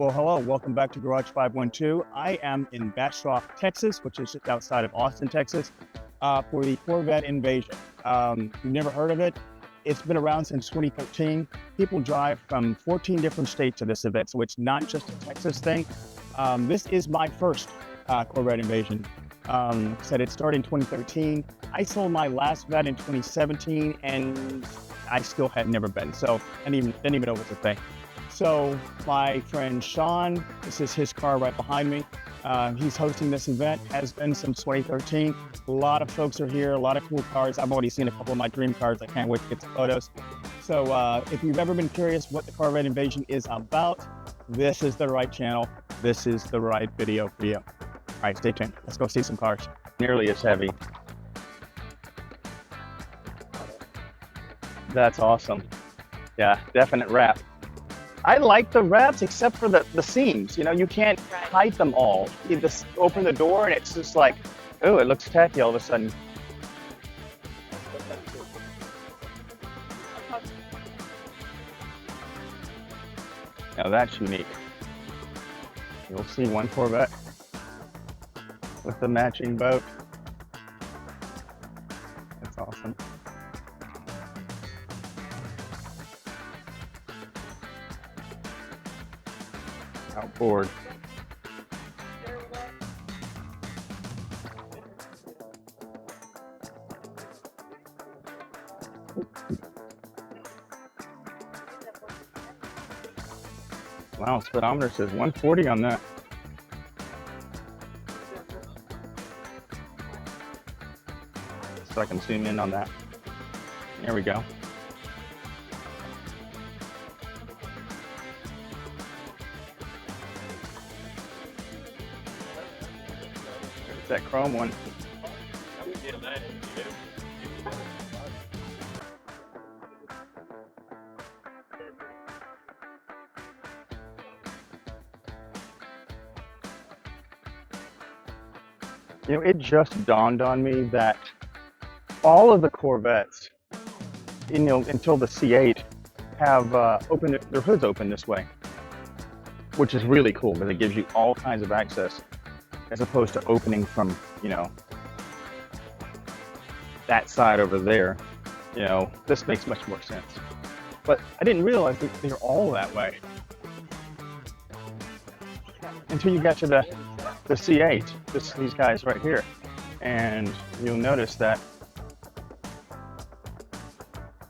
Well, hello, welcome back to Garage 512. I am in Bastrop, Texas, which is just outside of Austin, Texas, for the Corvette Invasion. You've never heard of it? It's been around since 2013. People drive from 14 different states to this event, so it's not just a Texas thing. This is my first Corvette Invasion. Said it started in 2013. I sold my last Vette in 2017, and I still had never been, so I didn't even know what to think. So my friend Sean, this is his car right behind me. He's hosting this event, has been since 2013. A lot of folks are here, a lot of cool cars. I've already seen a couple of my dream cars. I can't wait to get some photos. So if you've ever been curious what the Corvette Invasion is about, this is the right channel. This is the right video for you. All right, stay tuned. Let's go see some cars. Nearly as heavy. That's awesome. Yeah, definite wrap. I like the wraps except for the seams. You know, you can't hide them all. You just open the door and it's just like, oh, it looks tacky all of a sudden. Now that's unique. You'll see one Corvette with the matching boat. That's awesome. Outboard. Wow, speedometer says 140 on that. So I can zoom in on that. There we go. That chrome one. You know, it just dawned on me that all of the Corvettes, you know, until the C8, have opened their hoods open this way, which is really cool because it gives you all kinds of access, as opposed to opening from, you know, that side over there. You know, this makes much more sense. But I didn't realize that they're all that way until you get to the C8, these guys right here. And you'll notice that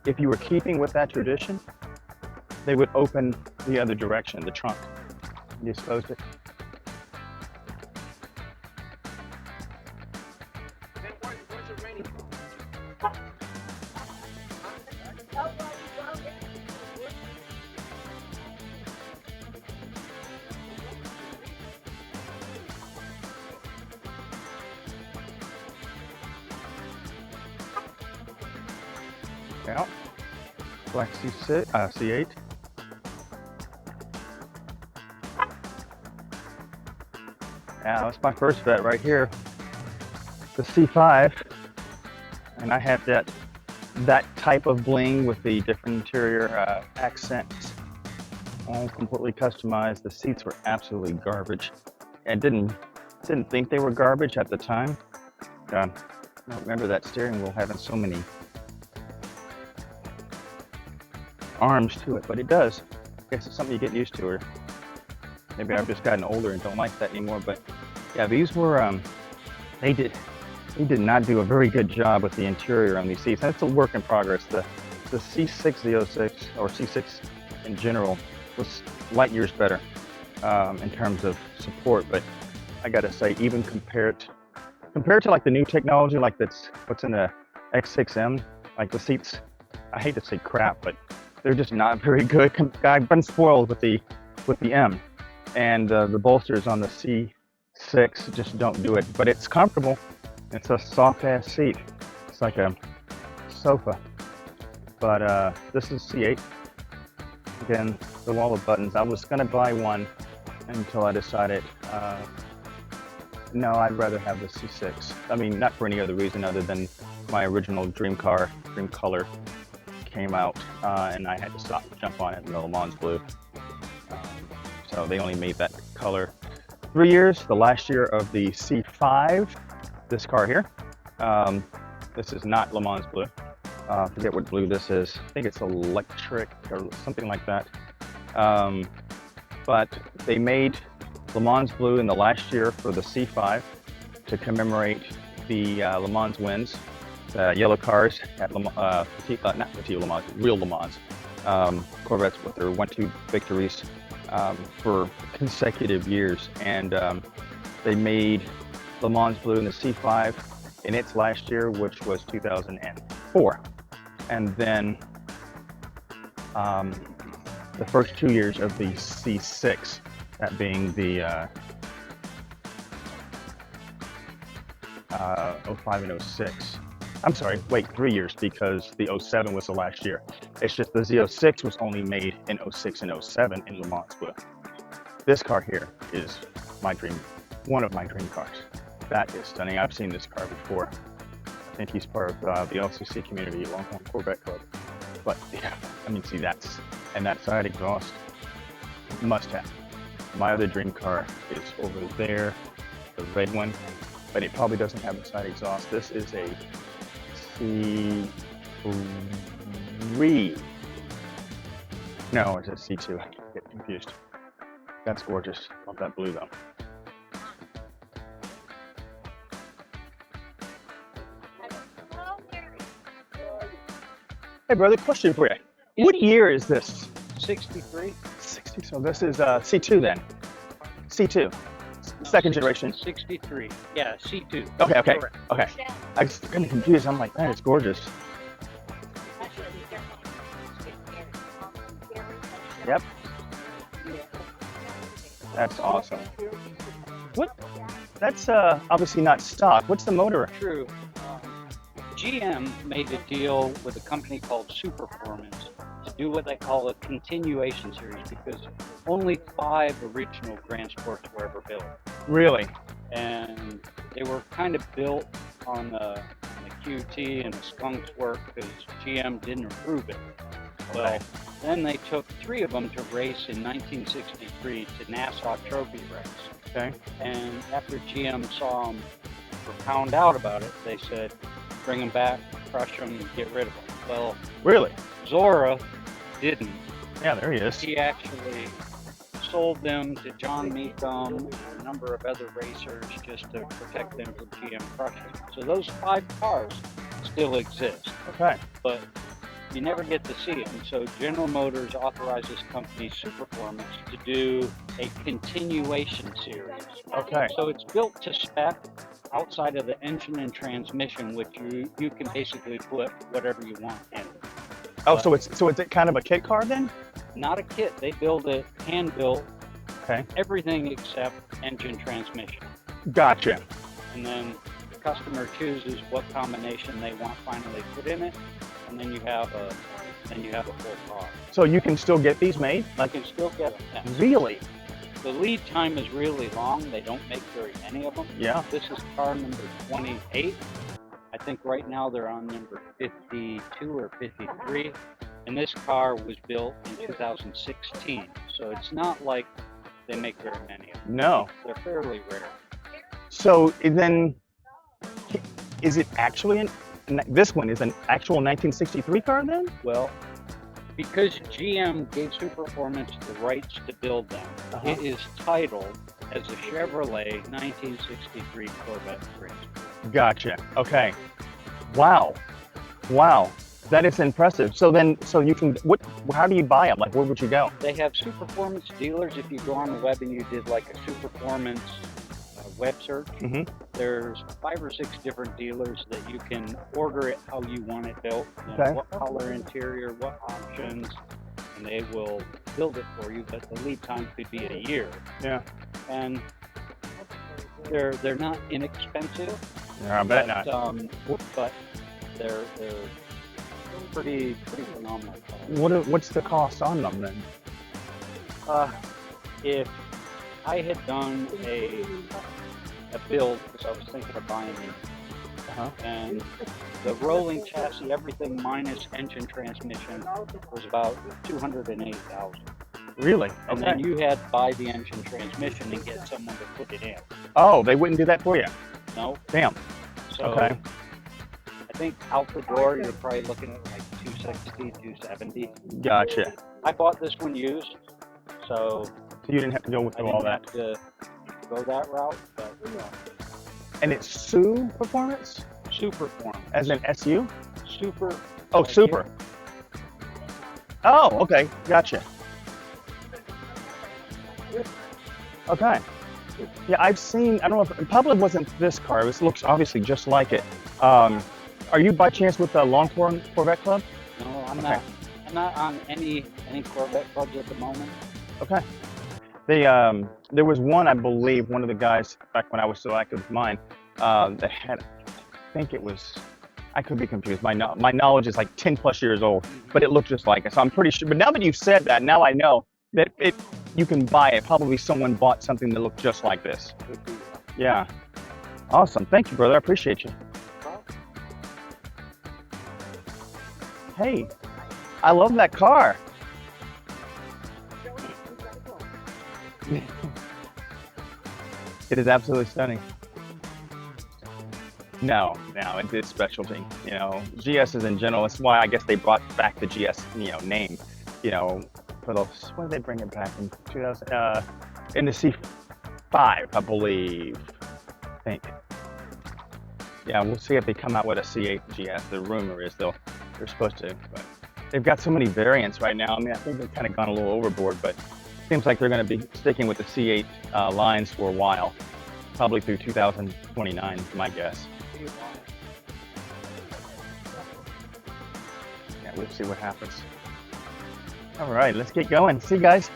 if you were keeping with that tradition, they would open the other direction, the trunk. You exposed it. Yeah, black C8. Yeah, that's my first Vette right here, the C5, and I have that type of bling with the different interior accents, all completely customized. The seats were absolutely garbage. I didn't think they were garbage at the time. I don't remember that steering wheel having so many arms to it, but it does. I guess it's something you get used to, or maybe I've just gotten older and don't like that anymore. But yeah, these were they did not do a very good job with the interior on these seats. That's a work in progress. The C8 Z06 or C6 in general was light years better in terms of support, but I gotta say, even compared to like the new technology, like what's in the X6M, like the seats, I hate to say crap, but they're just not very good. I've been spoiled with the M, and the bolsters on the C6 just don't do it. But it's comfortable. It's a soft ass seat. It's like a sofa. But this is C8. Again, the wall of buttons. I was gonna buy one until I decided, no, I'd rather have the C6. I mean, not for any other reason other than my original dream color came out, and I had to stop and jump on it in the Le Mans blue. So they only made that color 3 years. The last year of the C5, this car here. This is not Le Mans blue. Forget what blue this is. I think it's electric or something like that. But they made Le Mans blue in the last year for the C5 to commemorate the Le Mans wins. The yellow cars at not Petit Le Mans, real Le Mans. Corvettes with their 1-2 victories for consecutive years. And they made Le Mans blue in the C5 in its last year, which was 2004. And then the first 2 years of the C6, that being the 05 and 06. I'm sorry, wait, 3 years, because the 07 was the last year. It's just the Z06 was only made in 06 and 07 in Le Mans blue. This car here is my dream, one of my dream cars. That is stunning. I've seen this car before. I think he's part of the LCC community, Longhorn Corvette Club. But yeah, I mean, see, that side exhaust, must have. My other dream car is over there, the red one, but it probably doesn't have a side exhaust. This is a C3. No, it's a C2. I get confused. That's gorgeous. Love that blue though. Hey brother, question for you. Yeah. What year is this? 63. 60. So this is C2 then. C2. Second generation. 63. Yeah, C2. Okay. Correct. Okay. I was kind of confused. I'm like, man, it's gorgeous. Yep. That's awesome. What? That's obviously not stock. What's the motor? True. GM made a deal with a company called Superformance to do what they call a continuation series, because only 5 original Grand Sports were ever built. Really? And they were kind of built on the QT and the skunks work because GM didn't approve it. Well, then they took 3 of them to race in 1963 to Nassau Trophy race. Okay. And after GM saw them or found out about it, they said, bring them back, crush them, and get rid of them. Well, Really? Zora didn't. Yeah, there he is. He actually sold them to John Meekum and a number of other racers just to protect them from GM crushing. So those 5 cars still exist, Okay. but you never get to see them. So General Motors authorized this company, Superformance, to do a continuation series. Okay. So it's built to spec outside of the engine and transmission, which you can basically put whatever you want in. Oh, so it's kind of a kit car then? Not a kit. They build it hand built. Okay. Everything except engine transmission. Gotcha. And then the customer chooses what combination they want finally put in it, and then you have a full car. So you can still get these made? You can still get them. Yes. Really? The lead time is really long. They don't make very many of them. Yeah. This is car number 28. I think right now they're on number 52 or 53. And this car was built in 2016. So it's not like they make very many of them. No. They're fairly rare. So then, is it actually this one is an actual 1963 car then? Well, because GM gave Superformance the rights to build them, it is titled as a Chevrolet 1963 Corvette Transport. Gotcha. Okay. Wow. That is impressive. So you can, how do you buy them? Like, where would you go? They have Superformance dealers. If you go on the web and you did like a Superformance web search, there's 5 or 6 different dealers that you can order it how you want it built. You know, what color interior, what options, and they will build it for you, but the lead time could be a year. Yeah. And they're not inexpensive. Yeah, I bet not. But they're pretty phenomenal. What's the cost on them then? If I had done a build, because I was thinking of buying it, and the rolling chassis, everything minus engine transmission, was about $208,000. Really? And then you had to buy the engine transmission and get someone to put it in. Oh, they wouldn't do that for you? No. Damn. So Okay. I think out the door, you're probably looking at like 260, 270. Gotcha. I bought this one used, so So you didn't have to go with I all didn't that. have to go that route, but And it's SU performance? super form. As in SU? Super. Oh, like super. Oh, okay. Gotcha. Okay. Yeah, I've seen, I don't know if, it probably wasn't this car. This looks obviously just like it. Are you by chance with the Longhorn Corvette Club? No, I'm Okay. not. I'm not on any Corvette clubs at the moment. Okay. They, there was one, I believe, one of the guys back when I was still active with mine, that had, I think it was, I could be confused. My knowledge is like 10 plus years old, but it looked just like it. So I'm pretty sure. But now that you've said that, now I know that you can buy it. Probably someone bought something that looked just like this. Yeah. Awesome. Thank you, brother. I appreciate you. Hey, I love that car. It is absolutely stunning. No, it is specialty. You know, GSs in general. That's why I guess they brought back the GS, name. For those, when did they bring it back in 2000? In the C5, I believe. I think. Yeah, we'll see if they come out with a C8 GS. The rumor is they're supposed to, but they've got so many variants right now. I mean, I think they've kind of gone a little overboard, but it seems like they're going to be sticking with the C8 lines for a while, probably through 2029, is my guess. Yeah, we'll see what happens. All right, let's get going. See you guys.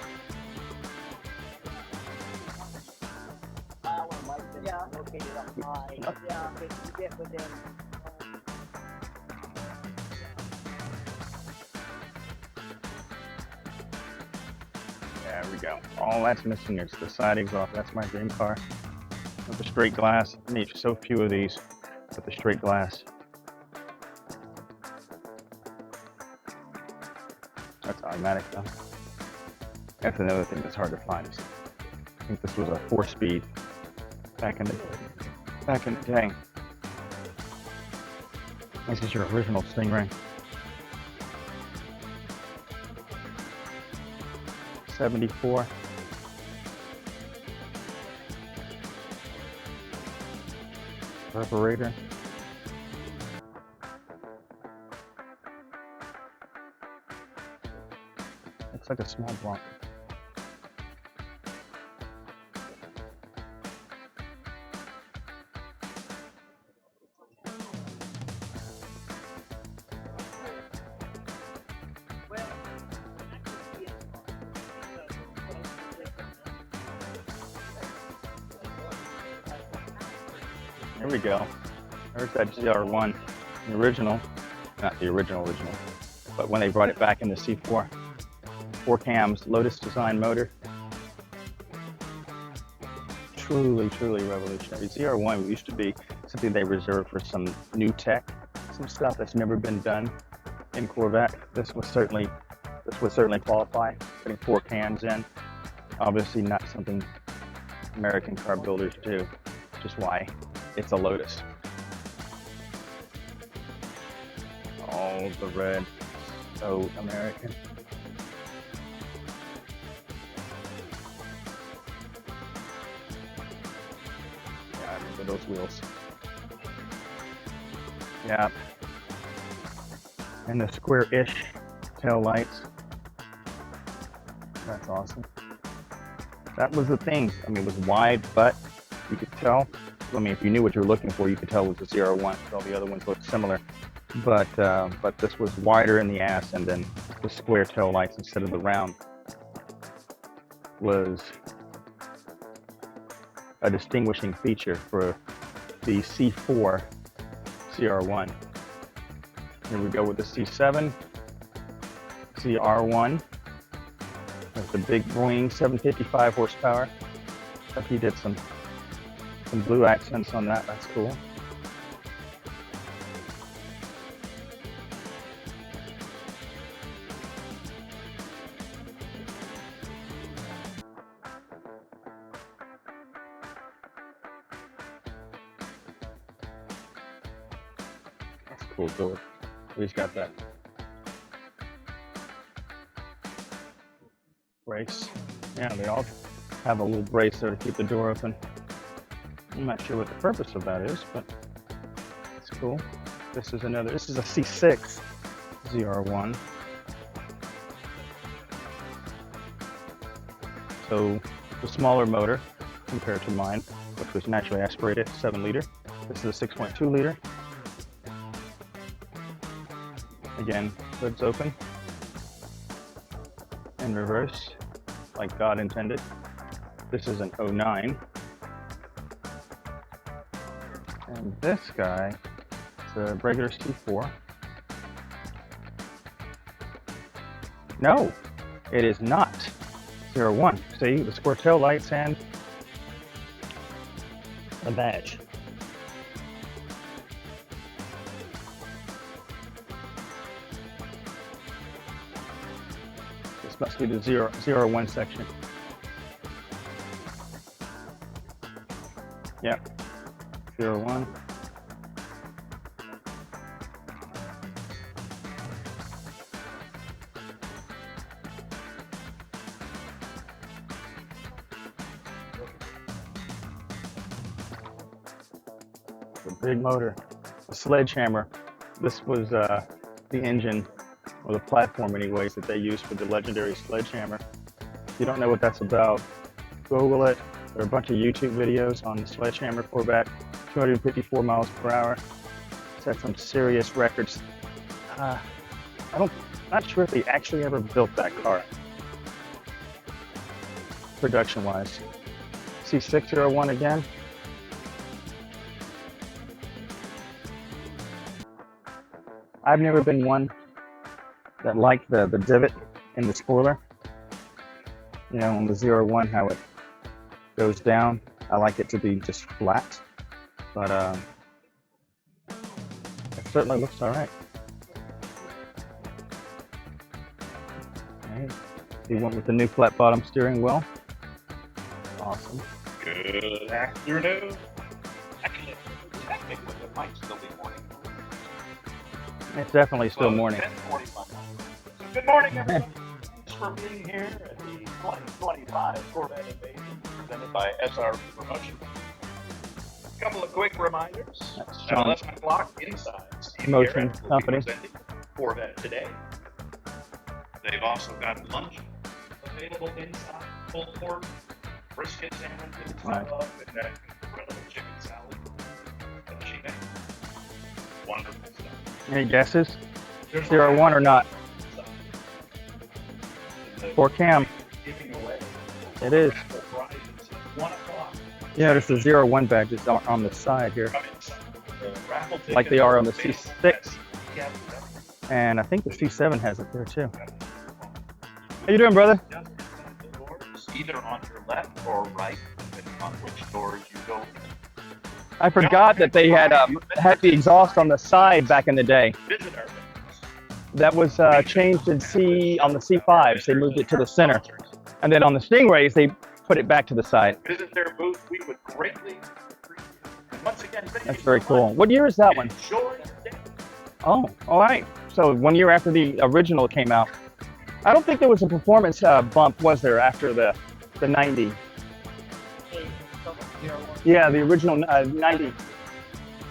There we go. All that's missing is the side exhaust. That's my dream car. With the straight glass. I need so few of these with the straight glass. That's automatic though. That's another thing that's hard to find. I think this was a 4-speed back in the day. This is your original Stingray. 74. Carburetor. Looks like a small block. There we go. There's that GR1, the original, not the original, but when they brought it back in the C4, 4 cams, Lotus design motor. Truly, truly revolutionary. ZR1 used to be something they reserved for some new tech, some stuff that's never been done in Corvette. This would certainly qualify, putting 4 cams in. Obviously not something American car builders do, which is why it's a Lotus. All the red, so American. Yeah, I remember those wheels. Yeah. And the square-ish tail lights. That's awesome. That was the thing. I mean, it was wide, but you could tell. I mean, if you knew what you were looking for, you could tell it was a ZR1. All the other ones looked similar, but this was wider in the ass, and then the square tail lights instead of the round was a distinguishing feature for the C4 CR1. Here we go with the C7 CR1. That's the big Boeing 755 horsepower. He did some blue accents on that. That's cool. cool door. He's got that brace. Yeah, they all have a little brace there to keep the door open. I'm not sure what the purpose of that is, but it's cool. This is a C6 ZR1. So the smaller motor compared to mine, which was naturally aspirated, 7 liter. This is a 6.2 liter. Again, hood's open in reverse, like God intended. This is an 09. And this guy is a regular C4. No, it is not 01. See, the square tail lights and the badge. This must be the 01 section. Yeah, 01. Big motor, a sledgehammer. This was the engine, or the platform anyways, that they used for the legendary sledgehammer. If you don't know what that's about, Google it. There are a bunch of YouTube videos on the sledgehammer Corvette, 254 miles per hour. Set some serious records. Not sure if they actually ever built that car, production-wise. C601 again. I've never been one that liked the divot in the spoiler. You know, on the 01, how it goes down. I like it to be just flat, but it certainly looks all right. Okay. The one with the new flat bottom steering wheel. Awesome. Good afternoon. Actually, technically, it might still be morning. It's definitely still morning. 10:45. So good morning, everyone. Thanks for being here at the 2025 Corvette Invasion presented by SR Promotion. A couple of quick reminders. That's At Sean's 11 o'clock inside, Steve motion Garrett will company. be presenting Corvette today. They've also got lunch available inside, pulled pork, brisket sandwiches, Right. and that incredible chicken salad that she makes. Wonderful stuff. Any guesses? There's 01 or not? For Cam, Giving away it is. raffle prizes at 1 o'clock. Yeah, there's the 01 badges on the side here, Come inside. The raffle like they are on the tickets C6, Yeah. and I think the C7 has it there too. How you doing, brother? Just inside the doors, either on your left or right, depending on which doors you go in. I forgot that they had the exhaust on the side back in the day. Visit our vendors. That was changed in on the C5s. They moved it to the center, and then on the Stingrays they put it back to the side. Visit their booth. We would greatly appreciate it. And once again, thank That's you very so cool. much. What year is that one? Enjoy your day. Oh, all right. So 1 year after the original came out. I don't think there was a performance bump, was there, after the 90? Yeah, the original 90.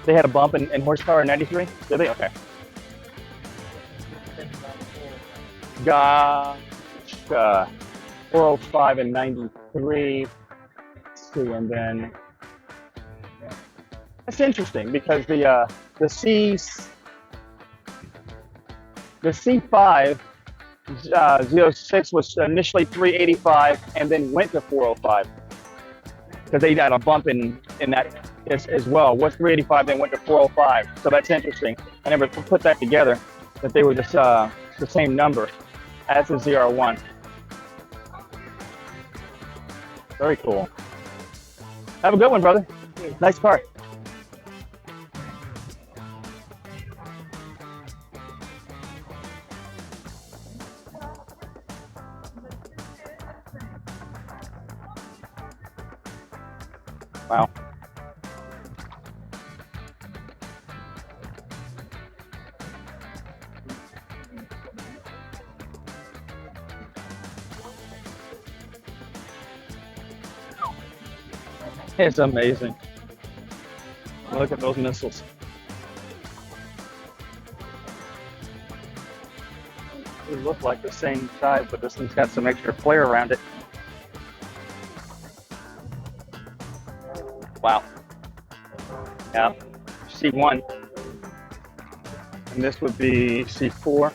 They had a bump in horsepower in 93? Did they? Okay. Gotcha. 405 in 93. Let's see, and then that's interesting because the C5 Z06 was initially 385 and then went to 405 because they had a bump in that as well. Was 385 then went to 405, so that's interesting. I never put that together, that they were just the same number as the ZR1. Very cool. Have a good one, brother. Nice car. Wow. It's amazing. Look at those missiles. They look like the same size, but this one's got some extra flare around it. Wow. Yeah, C1. And this would be C4.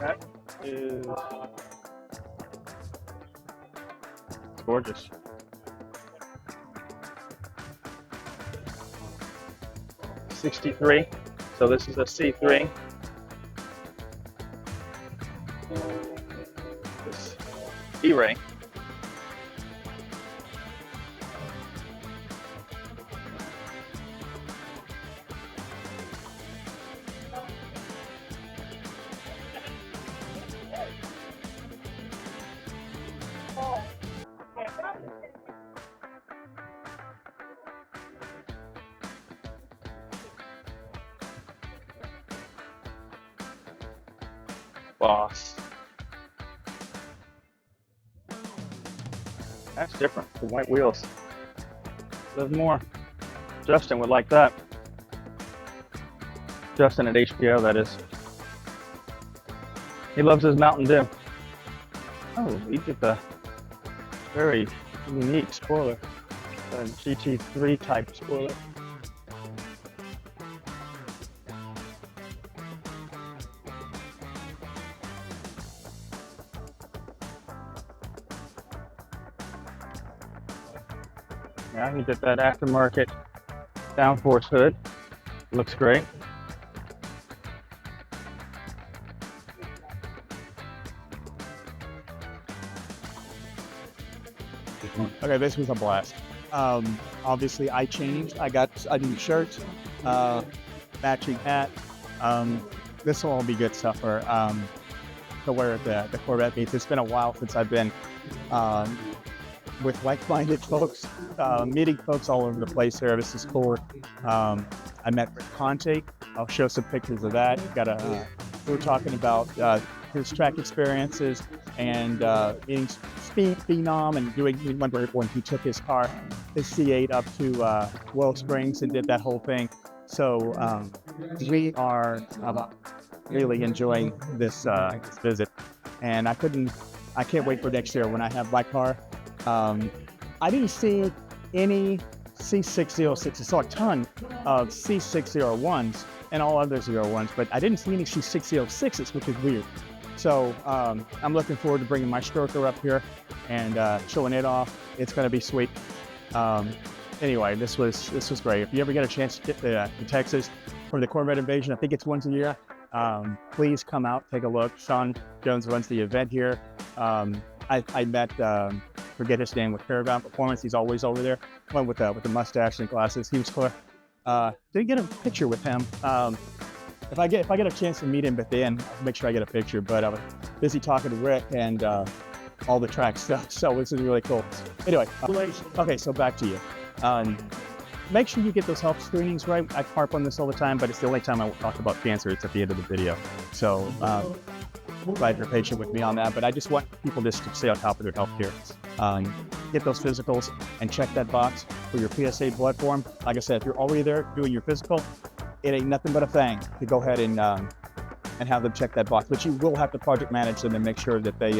That is gorgeous. '63. So this is a C3. This E-ray. Boss. That's different. The white wheels. There's more. Justin would like that. Justin at HBO, that is. He loves his Mountain Dew. Oh, he did the very unique spoiler. A GT3 type spoiler. Yeah, he did that aftermarket downforce hood. Looks great. Okay, this was a blast. Obviously, I changed. I got a new shirt, matching hat. This will all be good stuff for to wear at the Corvette meets. It's been a while since I've been with like-minded folks, meeting folks all over the place here. This is cool. I met Rick Conte. I'll show some pictures of that. We were talking about his track experiences and being speed phenom and doing. Remember when he took his car, his C8 up to Willow Springs and did that whole thing. So we are really enjoying this visit, and I can't wait for next year when I have my car. I didn't see any C6 Z06s. I saw a ton of C6 Z01s and all other Z01s, but I didn't see any C6 Z06s, which is weird. So I'm looking forward to bringing my stroker up here and showing it off. It's going to be sweet. Anyway, this was great. If you ever get a chance to get to Texas for the Corvette Invasion, I think it's once a year. Please come out, take a look. Sean Jones runs the event here. I met, forget his name, with Caravan Performance. He's always over there. One with the mustache and glasses. He was cool. Didn't get a picture with him. If I get a chance to meet him at the end, I'll make sure I get a picture. But I was busy talking to Rick and all the track stuff. So this is really cool. Anyway, okay, so back to you. Make sure you get those health screenings right. I harp on this all the time, but it's the only time I talk about cancer. It's at the end of the video. So glad you're patient with me on that. But I just want people just to stay on top of their health care. Get those physicals and check that box for your PSA blood form. Like I said, if you're already there doing your physical, it ain't nothing but a thing to go ahead and have them check that box. But you will have to project manage them and make sure that they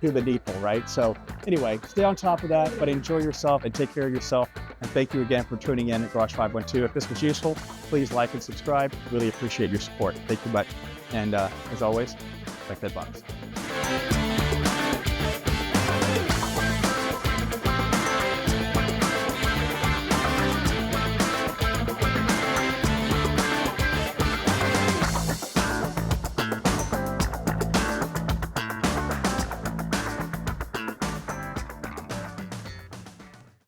do the needful, right? So anyway, stay on top of that, but enjoy yourself and take care of yourself. And thank you again for tuning in at Garage 512. If this was useful, please like and subscribe. Really appreciate your support. Thank you much. And as always, check that box.